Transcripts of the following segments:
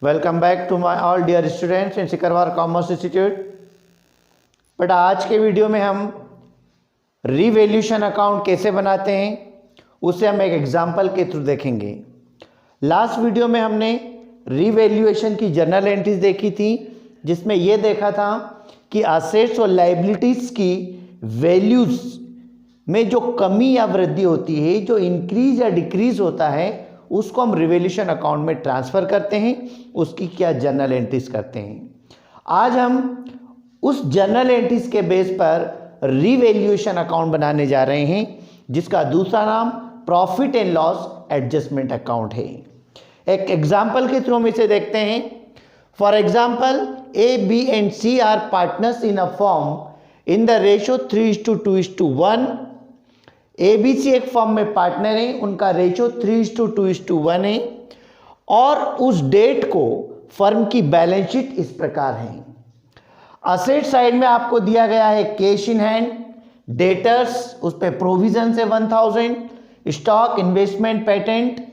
Welcome back to my all dear students in Sikarwar commerce institute. But आज के video में हम रीवैल्यूएशन अकाउंट कैसे बनाते हैं उसे हम एक एग्जांपल के थ्रू देखेंगे। लास्ट वीडियो में हमने रीवैल्यूएशन की जर्नल एंट्रीज देखी थी, जिसमें यह देखा था कि असेट्स और लायबिलिटीज़ की वैल्यूज़ में जो कमी या वृद्धि होती है, जो इंक्रीज या डिक्रीज होता है, उसको हम रिवैल्यूएशन अकाउंट में ट्रांसफ़र करते हैं, उसकी क्या जर्नल एंट्रीज करते हैं। आज हम उस जर्नल एंट्रीज के बेस पर रिवैल्यूएशन अकाउंट बनाने जा रहे हैं, जिसका दूसरा नाम profit and loss adjustment account है। एक एग्जाम्पल के थ्रू हम इसे देखते हैं। For example, A, B and C are partners in a firm in the ratio 3:2:1। ABC एक फर्म में पार्टनर है, उनका रेशियो 3:2:1 है और उस डेट को फर्म की बैलेंस शीट इस प्रकार है। असेट साइड में आपको दिया गया है कैश इन हैंड, डेटर्स उस पर प्रोविजन से 1000, stock, investment, patent.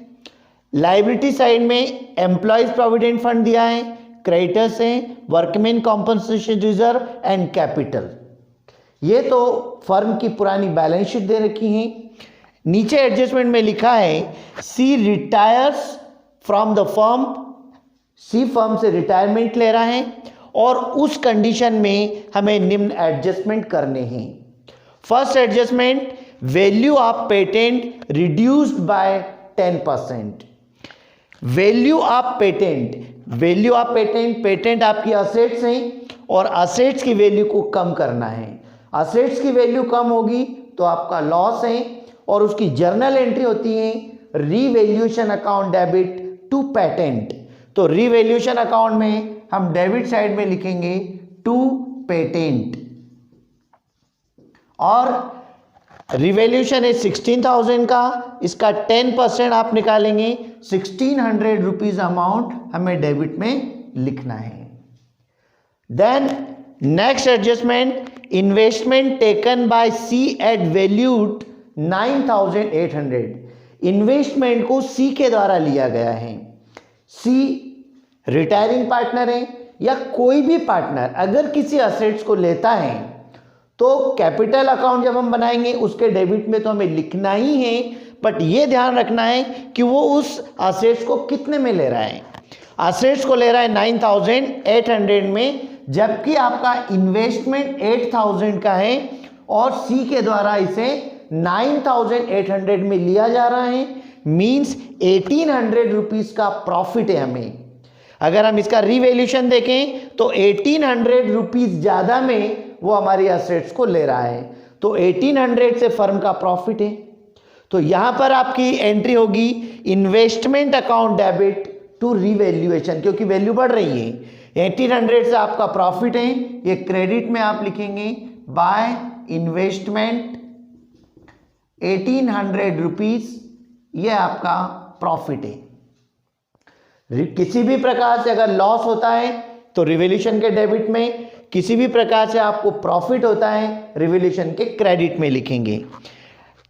Liability side में एम्प्लॉयज प्रोविडेंट फंड दिया है, क्रेडिटर्स हैं, workman compensation reserve and capital. ये तो फर्म की पुरानी बैलेंस शीट दे रखी है। नीचे एडजस्टमेंट में लिखा है C retires from the firm. C firm से रिटायरमेंट ले रहा है और उस कंडीशन में हमें निम्न एडजस्टमेंट करने हैं। First adjustment, value of patent reduced by 10%। Value of patent, value of patent, patent आपकी असेट्स हैं और असेट्स की वैल्यू को कम करना है। असेट्स की वैल्यू कम होगी तो आपका लॉस है और उसकी जर्नल एंट्री होती है revaluation account debit to patent. तो रीवैल्यूएशन अकाउंट में हम डेबिट साइड में लिखेंगे टू पेटेंट और रिवैल्यूएशन है 16,000 का, इसका 10% आप निकालेंगे, 1600 रुपीज अमाउंट हमें डेबिट में लिखना है। Then next adjustment, investment taken by C at valued 9,800। Investment को सी के द्वारा लिया गया है। सी रिटायरिंग पार्टनर है या कोई भी पार्टनर अगर किसी असेट्स को लेता है तो कैपिटल अकाउंट जब हम बनाएंगे उसके डेबिट में तो हमें लिखना ही है, बट ये ध्यान रखना है कि वो उस असेट्स को कितने में ले रहा है। असेट्स को ले रहा है 9,800 में, जबकि आपका इन्वेस्टमेंट 8,000 का है और सी के द्वारा इसे 9,800 में लिया जा रहा है। मींस 1,800 रुपीज का प्रॉफिट है हमें। अगर हम इसका रिवैल्यूएशन देखें तो 1,800 रुपीज ज्यादा में वो हमारी असेट्स को ले रहा है, तो 1,800 से फर्म का प्रॉफिट है। तो यहां पर आपकी एंट्री होगी investment account debit to revaluation, क्योंकि वैल्यू बढ़ रही है। 1,800 से आपका प्रॉफिट है, ये क्रेडिट में आप लिखेंगे बाय इन्वेस्टमेंट 1,800 रुपीज, ये आपका प्रॉफिट है। किसी भी प्रकार से अगर लॉस होता है तो रिवैल्यूएशन के डेबिट में, किसी भी प्रकार से आपको प्रॉफिट होता है रिवैल्यूएशन के क्रेडिट में लिखेंगे।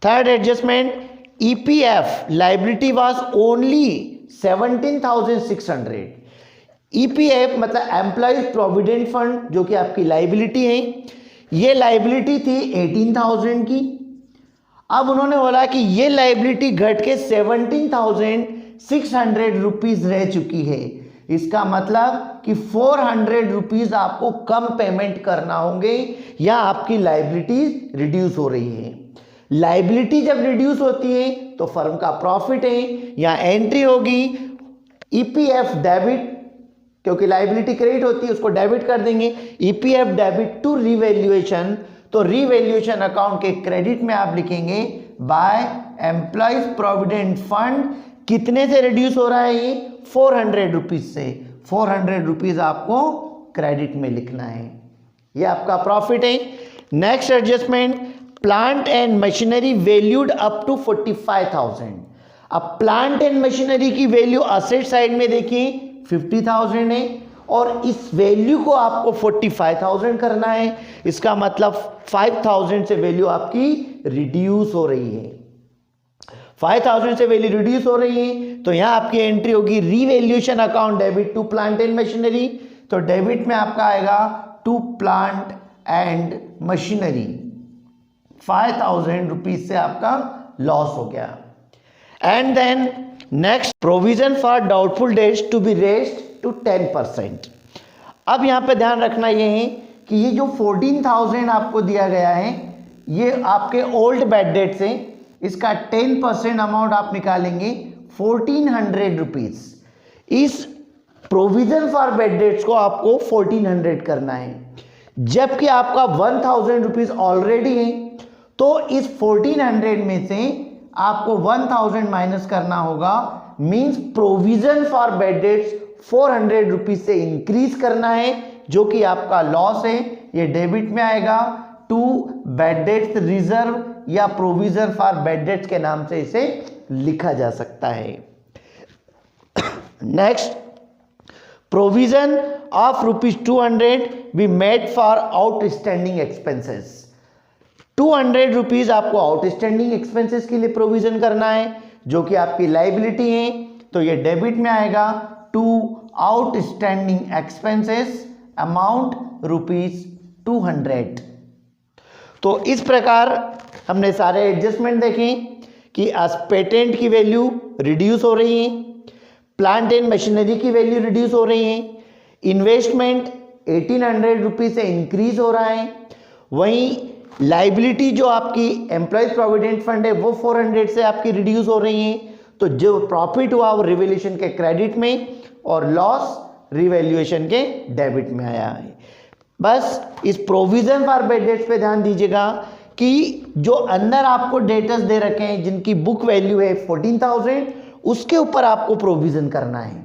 Third adjustment, EPF liability was only 17,600। EPF मतलब एम्प्लॉयज प्रोविडेंट फंड, जो कि आपकी लायबिलिटी है, ये लायबिलिटी थी 18,000 की। अब उन्होंने बोला कि ये लायबिलिटी घट के 17,600 रुपीज रह चुकी है। इसका मतलब कि 400 रुपीज आपको कम पेमेंट करना होंगे या आपकी लायबिलिटी रिड्यूस हो रही है। लायबिलिटी जब रिड्यूस होती है तो फर्म का प्रॉफिट है, यहाँ एंट्री होगी ईपीएफ डेबिट, क्योंकि लायबिलिटी क्रेडिट होती है उसको डेबिट कर देंगे, ईपीएफ डेबिट टू रिवैल्यूएशन। तो रिवैल्यूएशन अकाउंट के क्रेडिट में आप लिखेंगे बाय एम्प्लॉयज प्रोविडेंट फंड। कितने से रिड्यूस हो रहा है ये? 400 रुपीज से। 400 रुपीज आपको क्रेडिट में लिखना है, ये आपका प्रॉफिट है। Next adjustment, plant and machinery valued up to 45,000। अब प्लांट एंड मशीनरी की वैल्यू असेट साइड में देखिए 50,000 है और इस वैल्यू को आपको 45,000 करना है। इसका मतलब 5,000 से वैल्यू आपकी रिड्यूस हो रही है। 5000 से वैल्यू रिड्यूस हो रही है, तो यहाँ आपकी एंट्री होगी revaluation account debit to plant and machinery. तो डेबिट में आपका आएगा to plant and machinery, 5000 rupees से आपका लॉस हो गया। And then next, provision for doubtful debts to be raised to 10%। अब यहाँ पे ध्यान रखना ये है कि ये जो 14,000 आपको दिया गया है ये आपके ओल्ड बैड डेट से, इसका 10% अमाउंट आप निकालेंगे 1400 रुपीज। इस प्रोविजन फॉर बैड डेट्स को आपको 1400 करना है, जबकि आपका 1000 रुपीज ऑलरेडी है, तो इस 1400 में से आपको 1000 माइनस करना होगा। Means provision for bad debts 400 rupees से इंक्रीज करना है, जो कि आपका लॉस है, ये डेबिट में आएगा टू बैड डेट्स रिजर्व या प्रोविजन फॉर बैड डेट्स के नाम से इसे लिखा जा सकता है। Next, provision of ₹200 be made for outstanding expenses. 200 rupees आपको आउटस्टैंडिंग एक्सपेंसेस के लिए प्रोविजन करना है, जो कि आपकी लाइबिलिटी है, तो ये डेबिट में आएगा टू आउटस्टैंडिंग एक्सपेंसेस अमाउंट ₹200। तो इस प्रकार हमने सारे एडजस्टमेंट देखे कि आज पेटेंट की वैल्यू रिड्यूस हो रही है, प्लांट एंड मशीनरी की वैल्यू रिड्यूस हो रही है, इन्वेस्टमेंट 1800 रुपीज से इंक्रीज हो रहा है, वहीं लाइबिलिटी जो आपकी एम्प्लॉयज प्रोविडेंट फंड है वो 400 से आपकी रिड्यूस हो रही है। तो जो प्रॉफिट हुआ वो रिवैल्यूएशन के क्रेडिट में और लॉस रिवैल्यूएशन के डेबिट में आया है। बस इस प्रोविजन फॉर बैड डेट्स पे ध्यान दीजिएगा कि जो अंदर आपको डेटर्स दे रखे हैं जिनकी बुक वैल्यू है 14,000, उसके ऊपर आपको प्रोविजन करना है।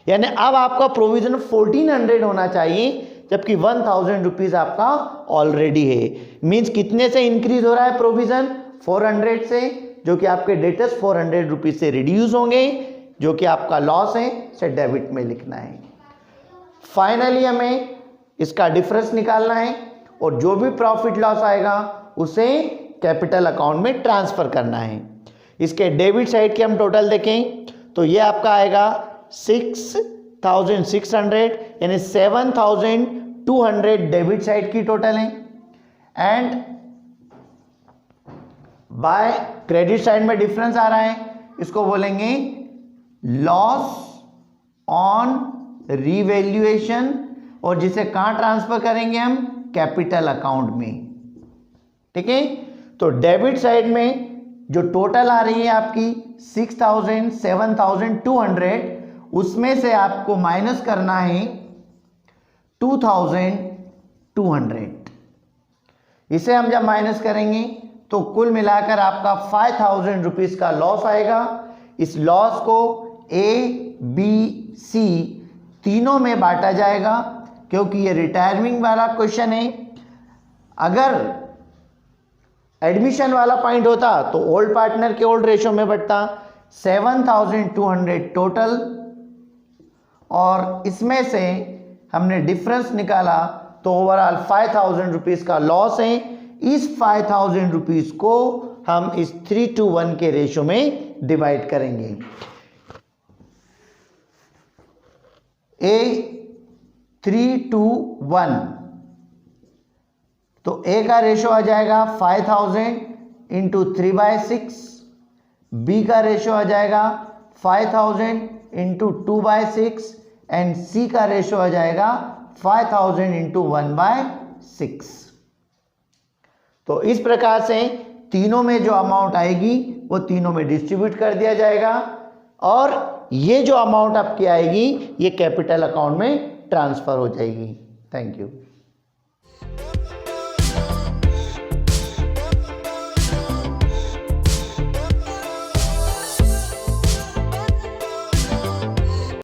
यानी अब आपका प्रोविजन 1400 होना चाहिए, जबकि 1000 रुपीज आपका ऑलरेडी है। मींस कितने से इंक्रीज हो रहा है प्रोविजन? 400 से, जो कि आपके डेटर्स 400 रुपीज से रिड्यूस होंगे, जो कि आपका लॉस है, से डेबिट में लिखना है। फाइनली हमें इसका डिफरेंस निकालना है और जो भी प्रॉफिट लॉस आएगा उसे कैपिटल अकाउंट में ट्रांसफर करना है। इसके डेबिट साइड के हम टोटल देखें तो ये आपका आएगा 6,600, यानी 7,200 डेबिट साइड की टोटल है, एंड बाय क्रेडिट साइड में डिफरेंस आ रहा है, इसको बोलेंगे लॉस ऑन रिवैल्यूएशन, और जिसे कहां ट्रांसफर करेंगे हम? कैपिटल अकाउंट में। ठीक है, तो डेबिट साइड में जो टोटल आ रही है आपकी 6,000, 7,200, उसमें से आपको माइनस करना है 2,200। इसे हम जब माइनस करेंगे तो कुल मिलाकर आपका 5,000 रुपीज का लॉस आएगा। इस लॉस को ए, बी, सी तीनों में बांटा जाएगा, क्योंकि ये रिटायरिंग वाला क्वेश्चन है। अगर एडमिशन वाला पॉइंट होता तो ओल्ड पार्टनर के ओल्ड रेशो में बढ़ता। 7,200 टोटल, और इसमें से हमने डिफरेंस निकाला तो ओवरऑल 5,000 रुपीज का लॉस है। इस 5,000 रुपीज को हम इस 3:1 के रेशो में डिवाइड करेंगे। ए 3:1, तो ए का रेशो आ जाएगा 5,000 इंटू 3/6, बी का रेशो आ जाएगा 5,000 इंटू 2/6, एंड सी का रेशो आ जाएगा 5,000 इंटू 1/6। तो इस प्रकार से तीनों में जो अमाउंट आएगी वो तीनों में डिस्ट्रीब्यूट कर दिया जाएगा, और ये जो अमाउंट आपकी आएगी ये कैपिटल अकाउंट में ट्रांसफर हो जाएगी। Thank you.